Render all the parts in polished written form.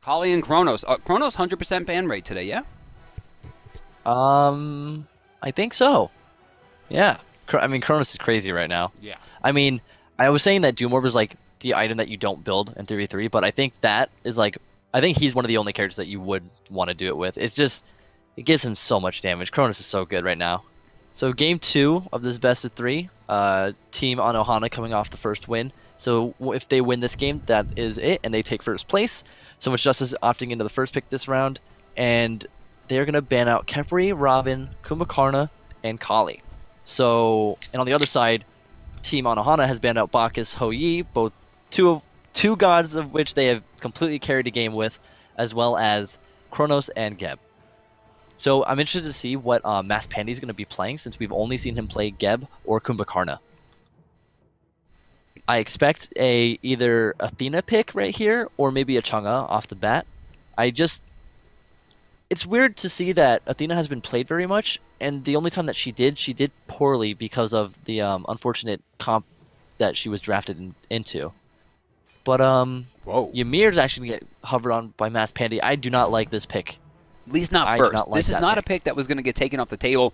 Kali and Kronos. Kronos 100% ban rate today, yeah? I think so. Yeah. I mean, Cronus is crazy right now. Yeah. I mean, I was saying that Doom Orb is like the item that you don't build in 3v3, but I think that is like, I think he's one of the only characters that you would want to do it with. It's just, it gives him so much damage. Cronus is so good right now. So game 2 of this best of 3, team Anohana coming off the first win. So if they win this game, that is it, and they take first place. So Much Justice opting into the first pick this round, and they're going to ban out Kepri, Robin, Kumbhakarna, and Kali. So, and on the other side, Team Anohana has banned out Bacchus, Hou-Yi, both two gods of which they have completely carried a game with, as well as Kronos and Geb. So I'm interested to see what Mass Pandy is going to be playing, since we've only seen him play Geb or Kumbhakarna. I expect either Athena pick right here, or maybe a Chang'e off the bat. It's weird to see that Athena has been played very much, and the only time that she did poorly because of the unfortunate comp that she was drafted into. But Whoa. Ymir's actually going to get hovered on by Mass Pandy. I do not like this pick. At least not I do first. not like This is that not a pick. pick that was going to get taken off the table,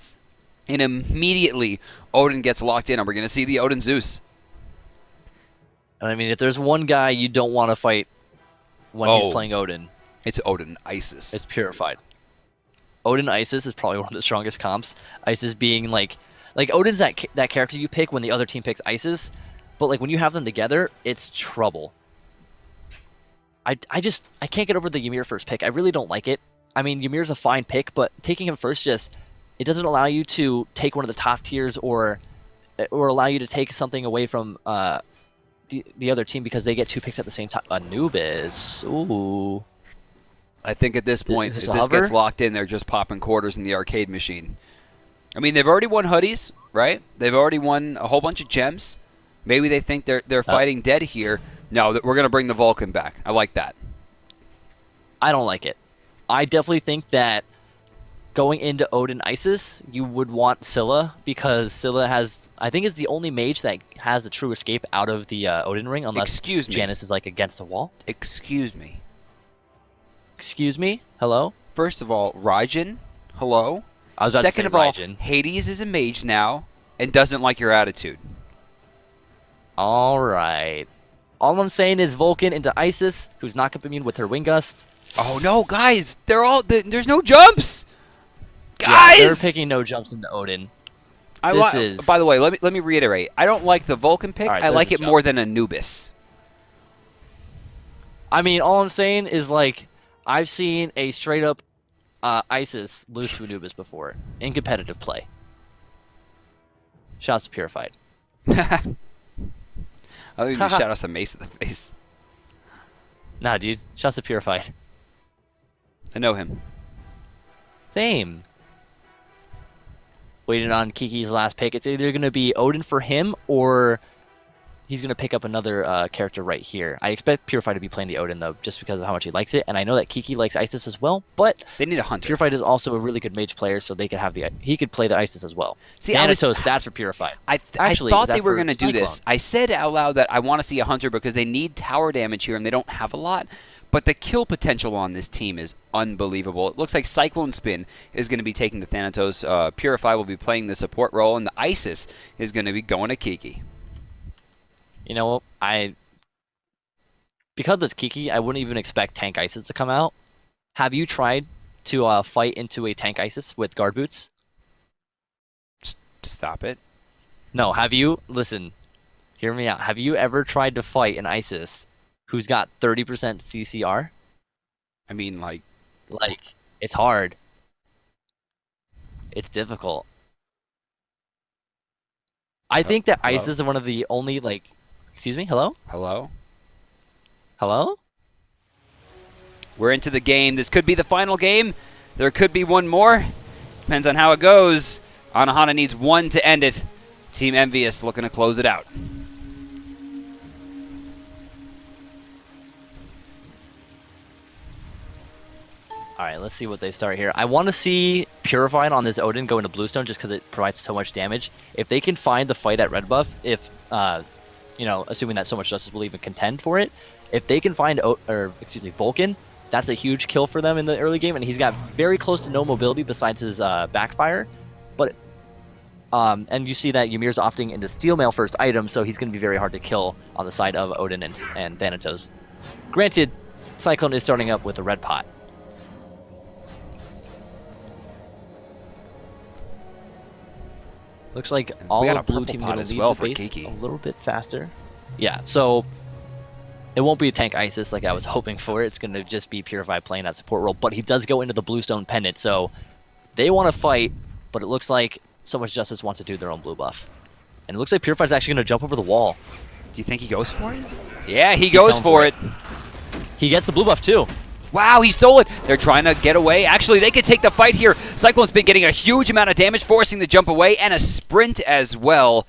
and immediately Odin gets locked in, and we're going to see the Odin Zeus. And I mean, if there's one guy you don't want to fight when he's playing Odin, it's Odin Isis. it's Purified. Odin Isis is probably one of the strongest comps. Isis being like Odin's that character you pick when the other team picks Isis, but like when you have them together, it's trouble. I can't get over the Ymir first pick. I really don't like it. I mean, Ymir's a fine pick, but taking him first it doesn't allow you to take one of the top tiers or allow you to take something away from the other team because they get 2 picks at the same time. Anubis. Ooh. I think at this point, Is if this a this gets hover? locked in, they're just popping quarters in the arcade machine. I mean, they've already won hoodies, right? They've already won a whole bunch of gems. Maybe they think they're fighting dead here. No, we're going to bring the Vulcan back. I like that. I don't like it. I definitely think that going into Odin Isis, you would want Scylla because Scylla I think is the only mage that has a true escape out of the Odin ring, unless Excuse me. Janus is like against a wall. Excuse me. Excuse me? Hello? First of all, Raijin, hello. I was about Second to of say all, Raijin. Hades is a mage now and doesn't like your attitude. All right. All I'm saying is Vulcan into Isis, who's not going to be immune with her wing gust. Oh no, guys! There's no jumps. Yeah, Guys, they're picking no jumps into Odin. By the way, let me reiterate. I don't like the Vulcan pick. All right, I there's like a it jump. more than Anubis. I mean, all I'm saying is like I've seen a straight up Isis lose to Anubis before in competitive play. Shouts to Purified. I think you shout us a mace in the face. Nah, dude. Shouts to Purified. I know him. Same. Waiting on Kiki's last pick. It's either going to be Odin for him or he's going to pick up another character right here. I expect Purified to be playing the Odin, though, just because of how much he likes it. And I know that Kiki likes Isis as well, but They need a hunter. Purified is also a really good mage player, so they could have he could play the Isis as well. See, Thanatos, that's for Purified. I Actually, thought is that they were for going to do this. Cyclone? I said out loud that I want to see a hunter because they need tower damage here and they don't have a lot. But the kill potential on this team is unbelievable. It looks like Cyclone Spin is going to be taking the Thanatos. Purify will be playing the support role, and the Isis is going to be going to Kiki. You know, because it's Kiki, I wouldn't even expect Tank Isis to come out. Have you tried to fight into a Tank Isis with guard boots? Stop it. No, have you? Listen, hear me out. Have you ever tried to fight an Isis who's got 30% CCR? I mean, like, It's hard. It's difficult. I think that hello? Isis is one of the only, excuse me, hello? hello? Hello? We're into the game. This could be the final game. There could be one more. Depends on how it goes. Anohana needs one to end it. Team Envious looking to close it out. Alright, let's see what they start here. I want to see Purified on this Odin go into Bluestone just because it provides so much damage. If they can find the fight at red buff, assuming that So Much Justice will even contend for it, if they can find Vulcan, That's a huge kill for them in the early game, and he's got very close to no mobility besides his backfire. But and you see that Ymir's opting into Steel Mail first item, so he's going to be very hard to kill on the side of Odin and Thanatos. Granted, Cyclone is starting up with a red pot. Looks like all of blue team going to leave the base a little bit faster. Yeah, so it won't be a tank Isis like I was hoping for. It's going to just be Purify playing that support role, but he does go into the Bluestone Pendant, so they want to fight, but it looks like So Much Justice wants to do their own blue buff. And it looks like Purify's actually going to jump over the wall. Do you think he goes for it? Yeah, he goes for it. He gets the blue buff too. Wow, he stole it. They're trying to get away. Actually, they could take the fight here. Cyclone's been getting a huge amount of damage, forcing the jump away, and a sprint as well.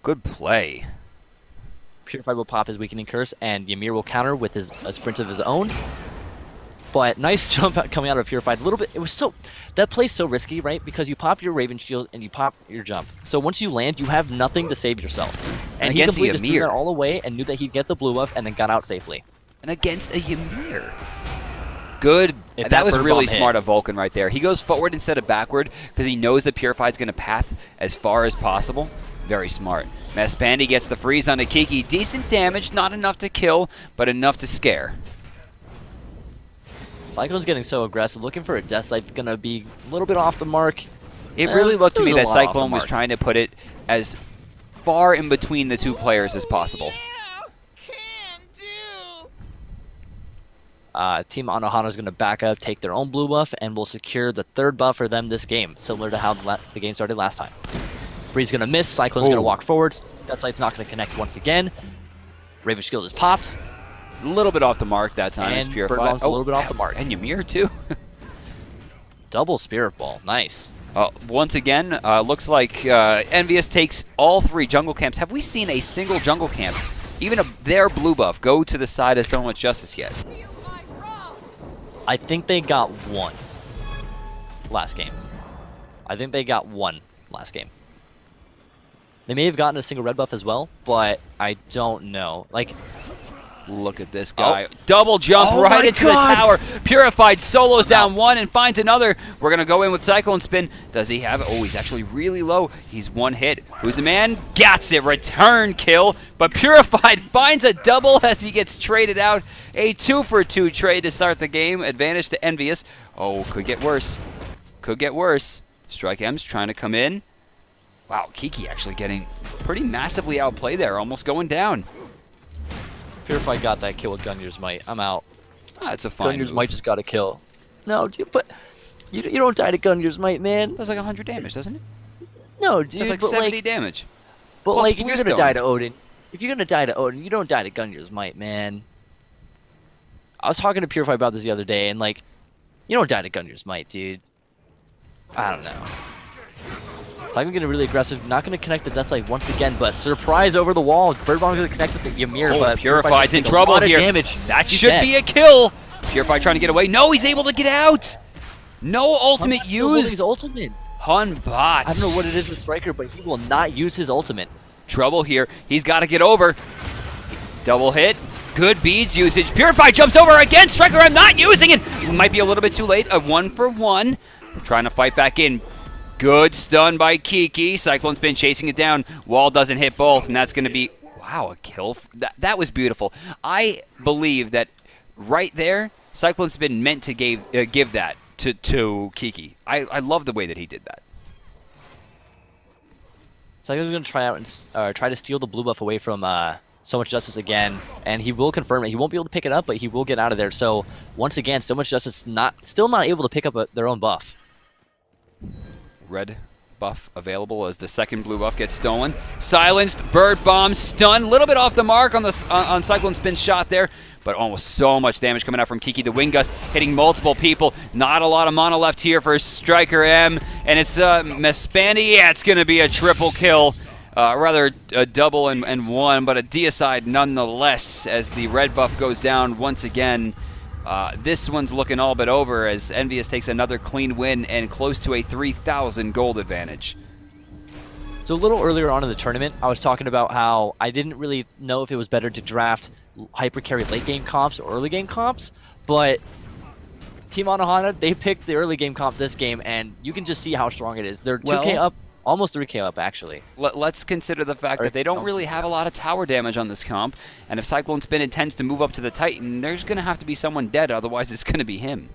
Good play. Purify will pop his Weakening Curse, and Ymir will counter with a sprint of his own. But nice jump coming out of Purified. A little bit. It was so. That play's so risky, right? Because you pop your Raven Shield and you pop your jump. So once you land, you have nothing to save yourself. And he completely just threw that all away and knew that he'd get the blue buff and then got out safely. And against a Ymir. Good. That was really smart of Vulcan right there. He goes forward instead of backward because he knows that Purified's going to path as far as possible. Very smart. Mespandi gets the freeze onto Kiki. Decent damage, not enough to kill, but enough to scare. Cyclone's getting so aggressive, looking for a Death Sight, gonna be a little bit off the mark. It really looked to me that Cyclone was trying to put it as far in between the two players as possible. Team Anohana is going to back up, take their own blue buff, and will secure the third buff for them this game, similar to how the game started last time. Bree's going to miss, Cyclone's going to walk forwards, Death Sight's not going to connect once again. Raven Shield is popped. A little bit off the mark that time. And Birdbomb's a little bit off the mark. And Ymir too. Double Spirit Ball, nice. Once again, looks like Envious takes all three jungle camps. Have we seen a single jungle camp, even their blue buff, go to the side of So Much Justice yet? I think they got one last game. They may have gotten a single red buff as well, but I don't know. Like, look at this guy. Double jump right into the tower. Purified solos down one and finds another. We're going to go in with Cyclone Spin. Does he have it? Oh, he's actually really low. He's one hit. Who's the man? Gets it. Return kill. But Purified finds a double as he gets traded out. A 2-for-2 trade to start the game. Advantage to Envious. Oh, could get worse. Could get worse. Strike M's trying to come in. Wow, Kiki actually getting pretty massively outplayed there. Almost going down. Purified got that kill with Gungnir's Might. I'm out. That's a fine Gungnir's Might just got a kill. No, dude, but you don't die to Gungnir's Might, man. Does like 100 damage, doesn't it? No, dude. That's like 70 damage. But plus, like, if you're gonna die to Odin, you don't die to Gungnir's Might, man. I was talking to Purified about this the other day, and like, you don't die to Gungnir's Might, dude. I don't know. So I'm getting really aggressive, not going to connect the Death Light once again, but surprise over the wall. Birdbomb's going to connect with the Ymir, but Purified's in trouble here. That should be a kill. Purified trying to get away. No, he's able to get out. No ultimate used. His ultimate. Hunbot. I don't know what it is with Striker, but he will not use his ultimate. Trouble here. He's got to get over. Double hit. Good beads usage. Purified jumps over again. Striker, I'm not using it. Might be a little bit too late. A 1-for-1. Trying to fight back in. Good stun by Kiki. Cyclone's been chasing it down. Wall doesn't hit both, and that's going to be, wow, a kill. That was beautiful. I believe that right there, Cyclone's been meant to give that to Kiki. I love the way that he did that. Cyclone's going to try out and try to steal the blue buff away from So Much Justice again, and he will confirm it. He won't be able to pick it up, but he will get out of there. So once again, So Much Justice still not able to pick up their own buff. Red buff available as the second blue buff gets stolen. Silenced, bird bomb, stun, a little bit off the mark on the on Cyclone Spin's shot there, but almost so much damage coming out from Kiki. The Wind Gust hitting multiple people. Not a lot of mana left here for Striker M, and it's Mespandi. Yeah, it's going to be a triple kill. Rather a double and one, but a deicide nonetheless as the red buff goes down once again. This one's looking all but over as Envious takes another clean win and close to a 3,000 gold advantage. So a little earlier on in the tournament, I was talking about how I didn't really know if it was better to draft hyper carry late game comps or early game comps, but Team Anohana, they picked the early game comp this game, and you can just see how strong it is. They're 2K up, almost 3K up, actually. Let's consider the fact that they don't really have a lot of tower damage on this comp, and if Cyclone Spin intends to move up to the Titan, there's going to have to be someone dead, otherwise it's going to be him.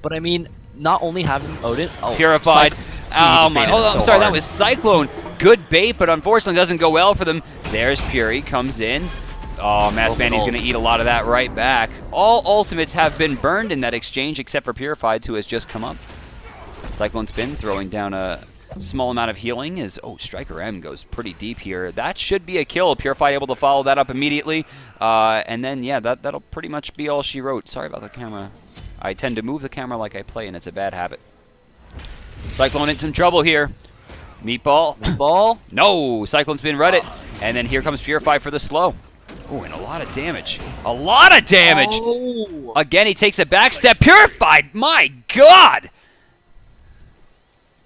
But I mean, not only having Odin... Oh, Purified. Oh my, I'm sorry, hard. that was Cyclone. Good bait, but unfortunately doesn't go well for them. There's Puri, comes in. Oh, Mass Bandy's going to eat a lot of that right back. All ultimates have been burned in that exchange except for Purified, who has just come up. Cyclone Spin throwing down a small amount of healing as, oh, Striker M goes pretty deep here. That should be a kill. Purified able to follow that up immediately. And then, yeah, that'll pretty much be all she wrote. Sorry about the camera. I tend to move the camera like I play, and it's a bad habit. Cyclone in some trouble here. Meatball. Meatball? No, Cyclone Spin read it. And then here comes Purify for the slow. Oh, and a lot of damage. A lot of damage! Oh. Again, he takes a backstep. Purified! My God!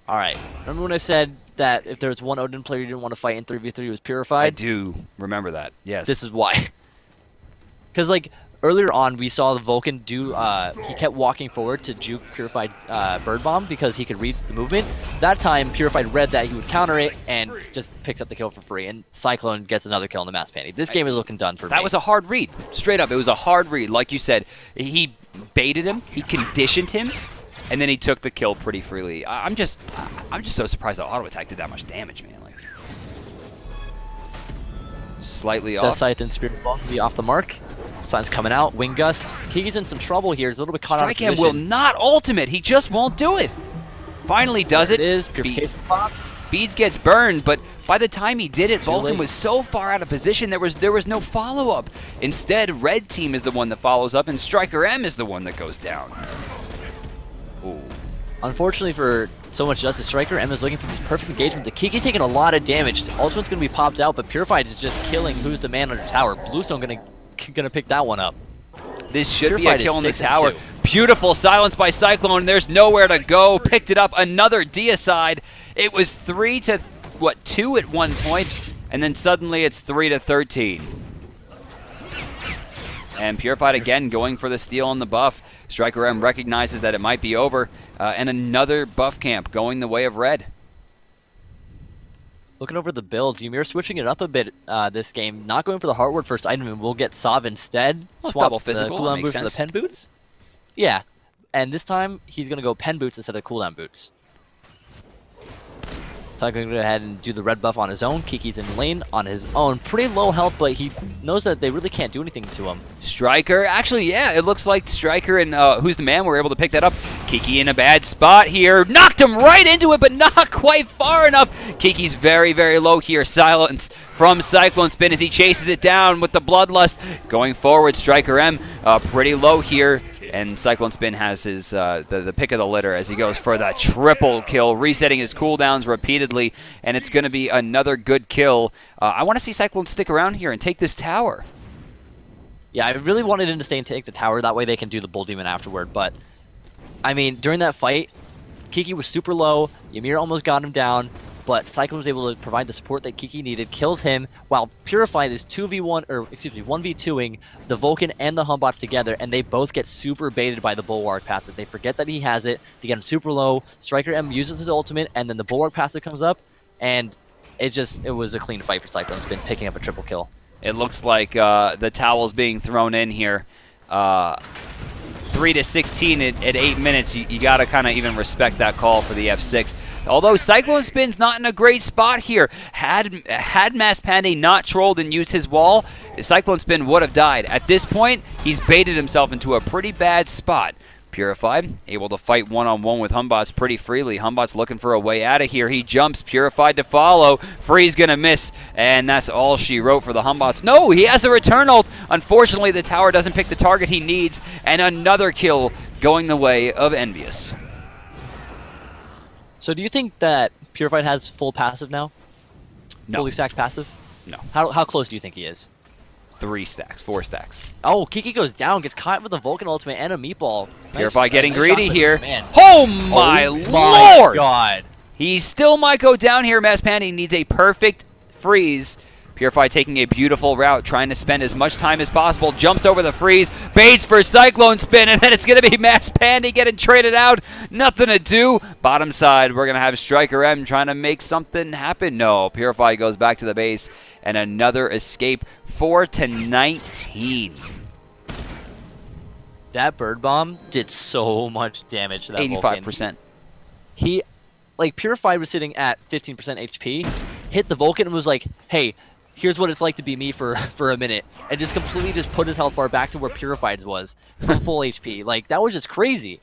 All right. Remember when I said that if there was one Odin player you didn't want to fight in 3v3, it was Purified? I do remember that, yes. This is why. Because, like, earlier on, we saw the Vulcan do, he kept walking forward to juke Purified's Bird Bomb because he could read the movement. That time, Purified read that he would counter it and just picks up the kill for free. And Cyclone gets another kill in the Mass Panty. This game is looking done for me. That was a hard read. Straight up, it was a hard read. Like you said, he baited him, he conditioned him, and then he took the kill pretty freely. I'm just so surprised that auto attack did that much damage, man. Like, slightly off. Does Scythe and Spirit Ball be off the mark? Sun's coming out. Wing Gust. Kiki's in some trouble here. He's a little bit caught out of position. Strike will not ultimate. He just won't do it. Finally does it. It is. Purification pops. Beads gets burned, but by the time he did it, Vulcan was so far out of position, there was no follow-up. Instead, Red Team is the one that follows up, and Striker M is the one that goes down. Ooh. Unfortunately for so much justice, Striker M is looking for this perfect engagement. The Kiki taking a lot of damage. Ultimate's going to be popped out, but Purified is just killing who's the man under tower. Bluestone gonna pick that one up. This should be a kill in the tower. Beautiful silence by Cyclone. There's nowhere to go. Picked it up. Another deicide. It was 3 to 2 at one point, and then suddenly it's 3 to 13. And Purified again going for the steal on the buff. Striker M recognizes that it might be over, and another buff camp going the way of Red. Looking over the builds, Ymir switching it up a bit this game. Not going for the Heartward first item, and we'll get Sav instead. Well, swap double physical, the cooldown boots sense. for the pen boots. Yeah, and this time he's going to go pen boots instead of cooldown boots. So I'm going to go ahead and do the red buff on his own. Kiki's in lane on his own. Pretty low health, but he knows that they really can't do anything to him. Striker, actually, yeah, it looks like Striker and Who's the Man were able to pick that up. Kiki in a bad spot here. Knocked him right into it, but not quite far enough. Kiki's very, very low here. Silence from Cyclone Spin as he chases it down with the Bloodlust. Going forward, Striker M pretty low here. And Cyclone Spin has his the pick of the litter as he goes for the triple kill, resetting his cooldowns repeatedly, and it's going to be another good kill. I want to see Cyclone stick around here and take this tower. Yeah, I really wanted him to stay and take the tower. That way they can do the Bull Demon afterward. But, I mean, during that fight, Kiki was super low. Ymir almost got him down. But Cyclone was able to provide the support that Kiki needed, kills him, while Purified is 1v2ing the Vulcan and the Humbots together, and they both get super baited by the Bulwark passive. They forget that he has it, they get him super low, Striker M uses his ultimate, and then the Bulwark passive comes up, and it was a clean fight for Cyclone Spin, picking up a triple kill. It looks like the towel's being thrown in here. 3 to 16 at 8 minutes, you got to kind of even respect that call for the F6. Although Cyclone Spin's not in a great spot here. Had Mass Pandy not trolled and used his wall, Cyclone Spin would have died. At this point, he's baited himself into a pretty bad spot. Purified, able to fight one-on-one with Humbots pretty freely. Humbots looking for a way out of here. He jumps, Purified to follow. Free's going to miss, and that's all she wrote for the Humbots. No, he has a return ult. Unfortunately, the tower doesn't pick the target he needs, and another kill going the way of Envious. So do you think that Purified has full passive now? No. Fully stacked passive? No. How close do you think he is? 3 stacks, 4 stacks. Oh, Kiki goes down, gets caught with a Vulcan ultimate and a meatball. Purified getting greedy here. Man. Oh my lord! God. He still might go down here. Mass Pandy needs a perfect freeze Purify taking a beautiful route, trying to spend as much time as possible. Jumps over the freeze, baits for Cyclone Spin, and then it's going to be Mass Pandy getting traded out. Nothing to do. Bottom side, we're going to have Striker M trying to make something happen. No, Purify goes back to the base, and another escape. 4-19. That bird bomb did so much damage to that 85%. Vulcan. He, like, Purified was sitting at 15% HP, hit the Vulcan and was like, hey, here's what it's like to be me for a minute, and just completely just put his health bar back to where Purified's was, from full HP. Like, that was just crazy.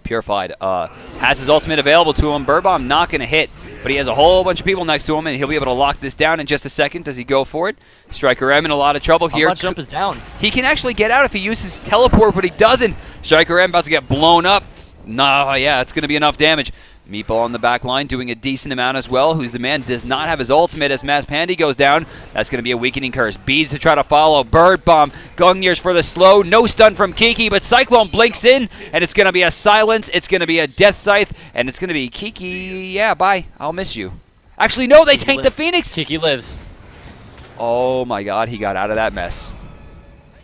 Purified has his ultimate available to him. Bird Bomb not going to hit, but he has a whole bunch of people next to him, and he'll be able to lock this down in just a second. Does he go for it? Striker M in a lot of trouble here. Jump is down. He can actually get out if he uses teleport, but he doesn't. Striker M about to get blown up. Nah, yeah, it's going to be enough damage. Meatball on the back line doing a decent amount as well. Who's the man does not have his ultimate as Mass Pandy goes down. That's going to be a weakening curse. Beads to try to follow. Bird Bomb. Gungnir's for the slow. No stun from Kiki, but Cyclone blinks in, and it's going to be a silence. It's going to be a Death Scythe, and it's going to be Kiki. Yeah, bye. I'll miss you. Actually, no, they tanked the Phoenix. Kiki lives. Oh, my God. He got out of that mess.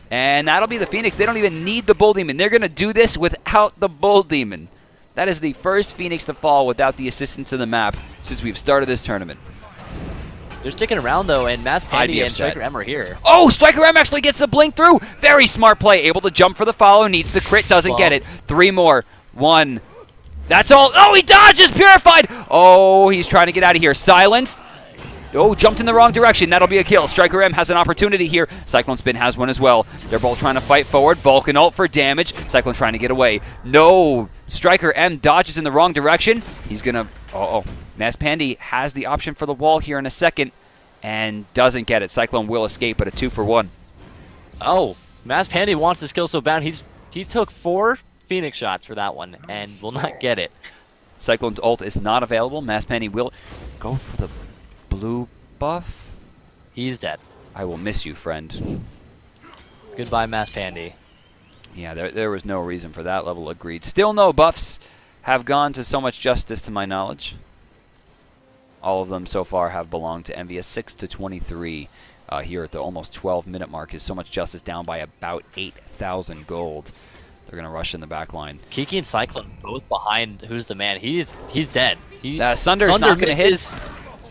And that'll be the Phoenix. They don't even need the Bull Demon. They're going to do this without the Bull Demon. That is the first Phoenix to fall without the assistance of the map since we've started this tournament. They're sticking around, though, and Mass Pandy and Striker M are here. Oh, Striker M actually gets the blink through. Very smart play. Able to jump for the follow. Needs the crit. Doesn't get it. 3 more. 1. That's all. Oh, he dodges. Purified. Oh, he's trying to get out of here. Silenced. Oh, jumped in the wrong direction. That'll be a kill. Striker M has an opportunity here. Cyclone Spin has one as well. They're both trying to fight forward. Vulcan ult for damage. Cyclone trying to get away. No. Striker M dodges in the wrong direction. He's going to... Uh-oh. Mass Pandy has the option for the wall here in a second and doesn't get it. Cyclone will escape, but a 2-for-1. Oh, Mass Pandy wants this kill so bad. He took 4 Phoenix shots for that one and will not get it. Cyclone's ult is not available. Mass Pandy will go for the blue buff. He's dead. I will miss you, friend. Goodbye, Mass Pandy. Yeah, there was no reason for that level of greed. Still no buffs have gone to so much justice to my knowledge. All of them so far have belonged to Envious. 6-23 here at the almost 12-minute mark is so much justice down by about 8,000 gold. They're going to rush in the back line. Kiki and Cyclone both behind Who's the Man. He's dead. Sunder's not going to hit.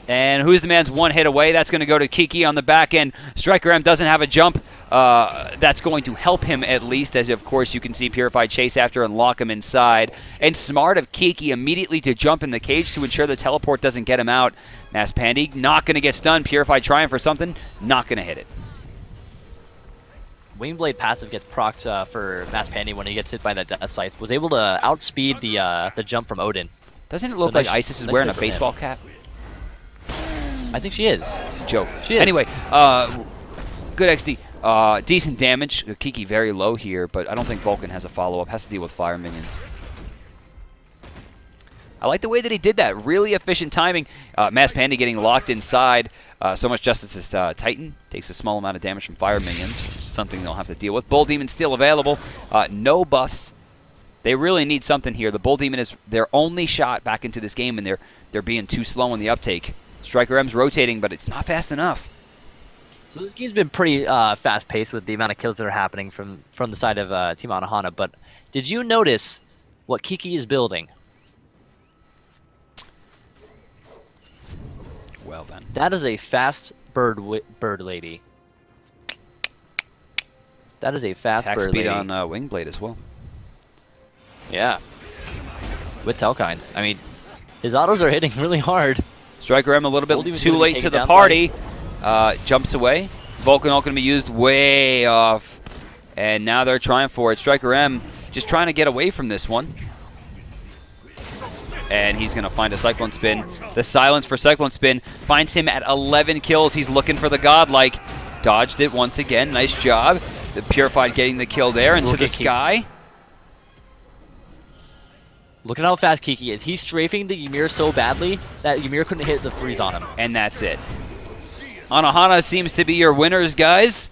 And Who's the Man's 1 hit away. That's going to go to Kiki on the back end. Striker M doesn't have a jump. That's going to help him at least, as of course you can see Purified chase after and lock him inside. And smart of Kiki immediately to jump in the cage to ensure the teleport doesn't get him out. Mass Pandy not going to get stunned. Purified trying for something. Not going to hit it. Wingblade passive gets procced for Mass Pandy when he gets hit by that Death Scythe. Was able to outspeed the jump from Odin. Doesn't it look like Isis is wearing a baseball cap? I think she is. It's a joke. She is. Anyway, good XD. Decent damage. Kiki very low here, but I don't think Vulcan has a follow-up. Has to deal with fire minions. I like the way that he did that. Really efficient timing. Mass Pandy getting locked inside. So much justice as Titan. Takes a small amount of damage from fire minions, which is something they'll have to deal with. Bull Demon still available. No buffs. They really need something here. The Bull Demon is their only shot back into this game, and they're being too slow in the uptake. Striker M's rotating, but it's not fast enough. So this game's been pretty fast-paced with the amount of kills that are happening from the side of Team Anohana, but did you notice what Kiki is building? Well then. That is a fast bird lady. That is a fast Attack bird speed lady. on Wingblade as well. Yeah. With Telkines. I mean, his autos are hitting really hard. Striker M a little bit too late to the party. Jumps away. Vulcan ult going to be used way off. And now they're trying for it. Striker M just trying to get away from this one. And he's going to find a Cyclone Spin. The silence for Cyclone Spin finds him at 11 kills. He's looking for the godlike. Dodged it once again. Nice job. The Purified getting the kill there into the sky. Look at how fast Kiki is. He's strafing the Ymir so badly that Ymir couldn't hit the freeze on him. And that's it. Anohana seems to be your winners, guys.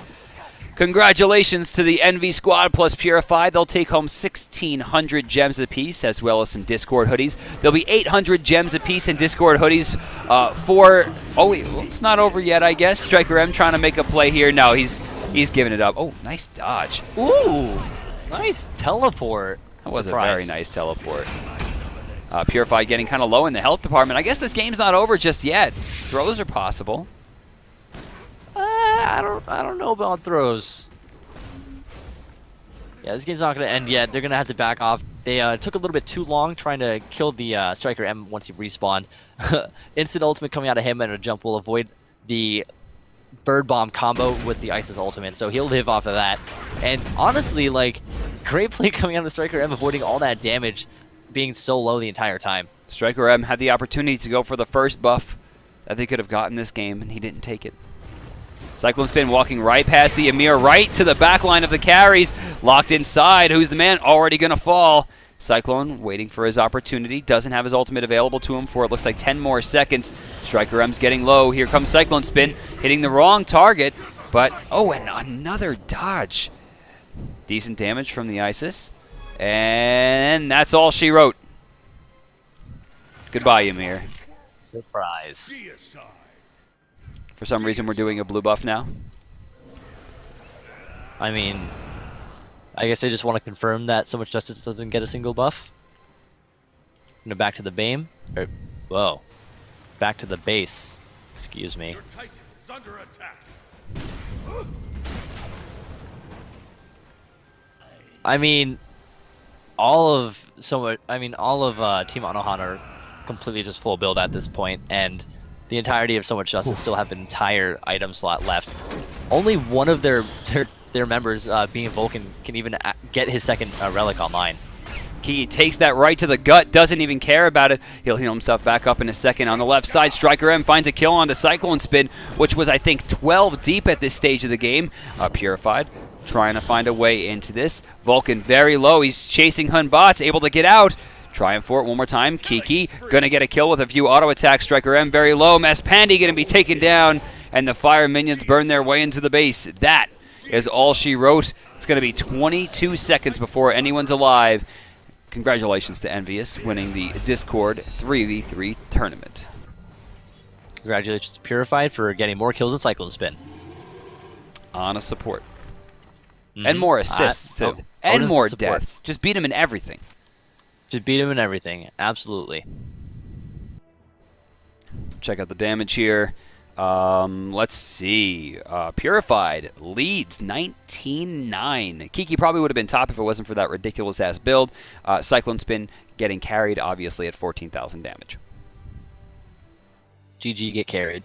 Congratulations to the Envy Squad plus Purified. They'll take home 1,600 gems apiece, as well as some Discord hoodies. There'll be 800 gems apiece in Discord hoodies for... Oh, wait, it's not over yet, I guess. Striker M trying to make a play here. No, he's giving it up. Oh, nice dodge. Ooh, nice teleport. That was a very nice teleport. Purified getting kind of low in the health department. I guess this game's not over just yet. Throws are possible. I don't know about throws. Yeah, this game's not going to end yet. They're going to have to back off. They took a little bit too long trying to kill the Striker M once he respawned. Instant ultimate coming out of him, and a jump will avoid the bird bomb combo with the Ice's ultimate, so he'll live off of that. And honestly, like, great play coming out of the Striker M, avoiding all that damage, being so low the entire time. Striker M had the opportunity to go for the first buff that they could have gotten this game, and he didn't take it. Cyclone Spin walking right past the Amir, right to the back line of the carries. Locked inside. Who's the man? Already going to fall. Cyclone waiting for his opportunity. Doesn't have his ultimate available to him for it looks like 10 more seconds. Striker M's getting low. Here comes Cyclone Spin. Hitting the wrong target. But, oh, and another dodge. Decent damage from the Isis. And that's all she wrote. Goodbye, Amir. Surprise. For some reason, we're doing a blue buff now. I mean, I guess I just want to confirm that So Much Justice doesn't get a single buff. Back to the BAME. Whoa. Back to the base. Excuse me. Your Titan is under attack. I mean, all of Team Anohan are completely just full build at this point, and the entirety of So Much Justice still have an entire item slot left. Only one of their members, being Vulcan, can even get his second relic online. Kiki takes that right to the gut, doesn't even care about it. He'll heal himself back up in a second. On the left side, Striker M finds a kill onto Cyclone Spin, which was, I think, 12 deep at this stage of the game. Purified, trying to find a way into this. Vulcan very low. He's chasing Hun bots, able to get out. Trying for it one more time. Kiki going to get a kill with a few auto attacks. Striker M very low. Maspandi going to be taken down, and the fire minions burn their way into the base. That is all she wrote. It's going to be 22 seconds before anyone's alive. Congratulations to Envious winning the Discord 3v3 tournament. Congratulations to Purified for getting more kills than Cyclone Spin. On a support. And more assists, too. And more deaths. Just beat him in everything. Just beat him in everything. Absolutely. Check out the damage here. Let's see. Purified leads 19-9. Kiki probably would have been top if it wasn't for that ridiculous-ass build. Cyclone Spin getting carried, obviously, at 14,000 damage. GG, get carried.